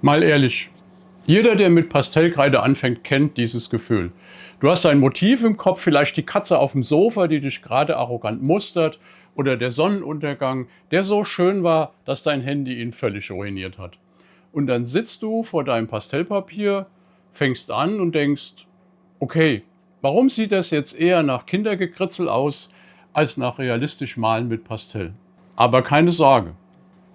Mal ehrlich, jeder, der mit Pastellkreide anfängt, kennt dieses Gefühl. Du hast ein Motiv im Kopf, vielleicht die Katze auf dem Sofa, die dich gerade arrogant mustert, oder der Sonnenuntergang, der so schön war, dass dein Handy ihn völlig ruiniert hat. Und dann sitzt du vor deinem Pastellpapier, fängst an und denkst, okay, warum sieht das jetzt eher nach Kindergekritzel aus, als nach realistisch Malen mit Pastell? Aber keine Sorge.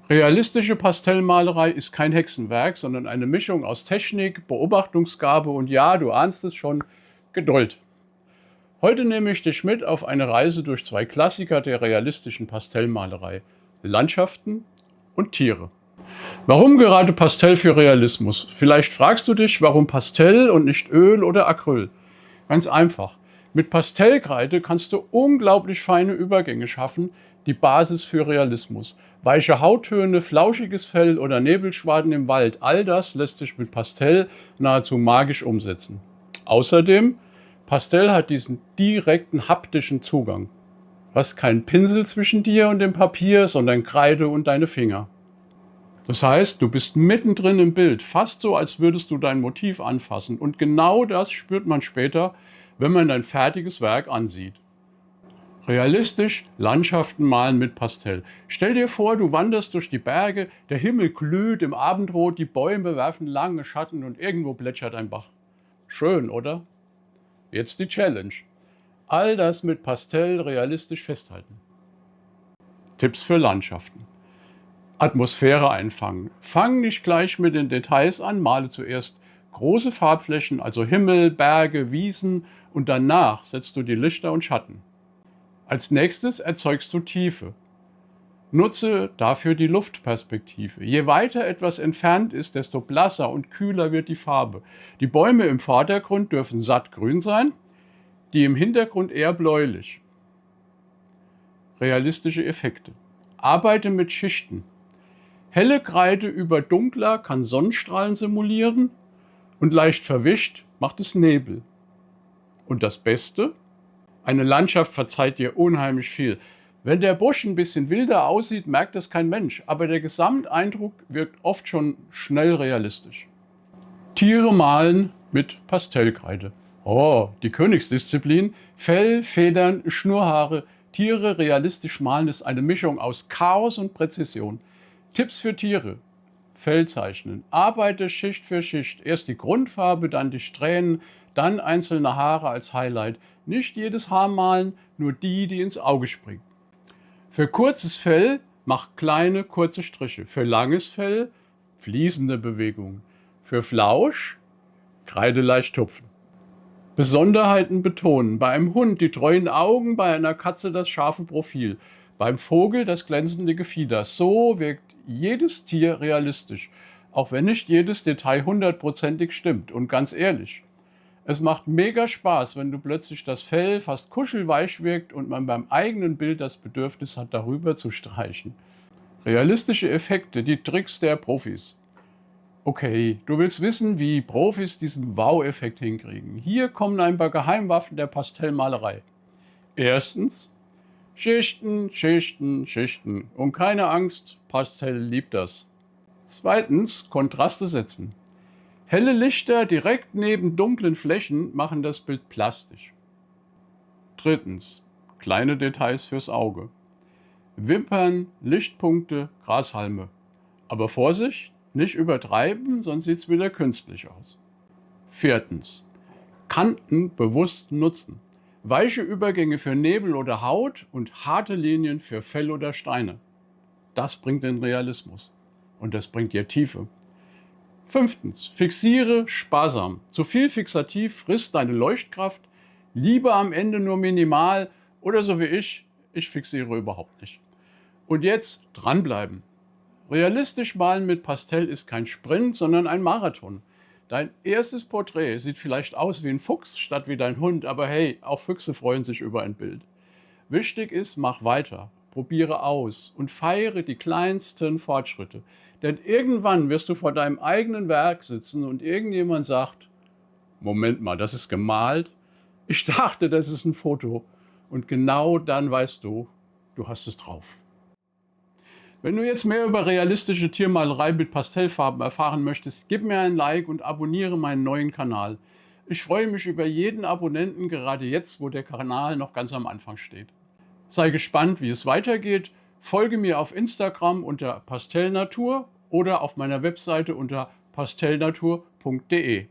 Realistische Pastellmalerei ist kein Hexenwerk, sondern eine Mischung aus Technik, Beobachtungsgabe und ja, du ahnst es schon, Geduld. Heute nehme ich dich mit auf eine Reise durch zwei Klassiker der realistischen Pastellmalerei: Landschaften und Tiere. Warum gerade Pastell für Realismus? Vielleicht fragst du dich, warum Pastell und nicht Öl oder Acryl? Ganz einfach. Mit Pastellkreide kannst du unglaublich feine Übergänge schaffen, die Basis für Realismus. Weiche Hauttöne, flauschiges Fell oder Nebelschwaden im Wald, all das lässt sich mit Pastell nahezu magisch umsetzen. Außerdem, Pastell hat diesen direkten haptischen Zugang. Du hast keinen Pinsel zwischen dir und dem Papier, sondern Kreide und deine Finger. Das heißt, du bist mittendrin im Bild, fast so, als würdest du dein Motiv anfassen. Und genau das spürt man später, wenn man dein fertiges Werk ansieht. Realistisch Landschaften malen mit Pastell. Stell dir vor, du wanderst durch die Berge, der Himmel glüht im Abendrot, die Bäume werfen lange Schatten und irgendwo plätschert ein Bach. Schön, oder? Jetzt die Challenge. All das mit Pastell realistisch festhalten. Tipps für Landschaften. Atmosphäre einfangen. Fang nicht gleich mit den Details an, male zuerst große Farbflächen, also Himmel, Berge, Wiesen, und danach setzt du die Lichter und Schatten. Als nächstes erzeugst du Tiefe. Nutze dafür die Luftperspektive. Je weiter etwas entfernt ist, desto blasser und kühler wird die Farbe. Die Bäume im Vordergrund dürfen sattgrün sein, die im Hintergrund eher bläulich. Realistische Effekte. Arbeite mit Schichten. Helle Kreide über dunkler kann Sonnenstrahlen simulieren und leicht verwischt macht es Nebel. Und das Beste? Eine Landschaft verzeiht dir unheimlich viel. Wenn der Busch ein bisschen wilder aussieht, merkt es kein Mensch, aber der Gesamteindruck wirkt oft schon schnell realistisch. Tiere malen mit Pastellkreide. Oh, die Königsdisziplin. Fell, Federn, Schnurrhaare. Tiere realistisch malen ist eine Mischung aus Chaos und Präzision. Tipps für Tiere: Fell zeichnen. Arbeite Schicht für Schicht. Erst die Grundfarbe, dann die Strähnen, dann einzelne Haare als Highlight. Nicht jedes Haar malen, nur die, die ins Auge springen. Für kurzes Fell mach kleine, kurze Striche. Für langes Fell fließende Bewegungen. Für Flausch Kreide leicht tupfen. Besonderheiten betonen. Bei einem Hund die treuen Augen, bei einer Katze das scharfe Profil, beim Vogel das glänzende Gefieder. So wirkt jedes Tier realistisch, auch wenn nicht jedes Detail hundertprozentig stimmt. Und ganz ehrlich, es macht mega Spaß, wenn du plötzlich das Fell fast kuschelweich wirkt und man beim eigenen Bild das Bedürfnis hat, darüber zu streichen. Realistische Effekte, die Tricks der Profis. Okay, du willst wissen, wie Profis diesen Wow-Effekt hinkriegen. Hier kommen ein paar Geheimwaffen der Pastellmalerei. Erstens, Schichten, Schichten, Schichten. Und keine Angst, Pastell liebt das. Zweitens, Kontraste setzen. Helle Lichter direkt neben dunklen Flächen machen das Bild plastisch. Drittens, kleine Details fürs Auge. Wimpern, Lichtpunkte, Grashalme. Aber Vorsicht, nicht übertreiben, sonst sieht es wieder künstlich aus. Viertens, Kanten bewusst nutzen. Weiche Übergänge für Nebel oder Haut und harte Linien für Fell oder Steine. Das bringt den Realismus. Und das bringt dir Tiefe. Fünftens, fixiere sparsam. Zu viel Fixativ frisst deine Leuchtkraft. Lieber am Ende nur minimal oder so wie ich fixiere überhaupt nicht. Und jetzt dranbleiben. Realistisch malen mit Pastell ist kein Sprint, sondern ein Marathon. Dein erstes Porträt sieht vielleicht aus wie ein Fuchs statt wie dein Hund, aber hey, auch Füchse freuen sich über ein Bild. Wichtig ist, mach weiter, probiere aus und feiere die kleinsten Fortschritte. Denn irgendwann wirst du vor deinem eigenen Werk sitzen und irgendjemand sagt: Moment mal, das ist gemalt? Ich dachte, das ist ein Foto. Und genau dann weißt du, du hast es drauf. Wenn du jetzt mehr über realistische Tiermalerei mit Pastellfarben erfahren möchtest, gib mir ein Like und abonniere meinen neuen Kanal. Ich freue mich über jeden Abonnenten, gerade jetzt, wo der Kanal noch ganz am Anfang steht. Sei gespannt, wie es weitergeht. Folge mir auf Instagram unter Pastellnatur oder auf meiner Webseite unter pastellnatur.de.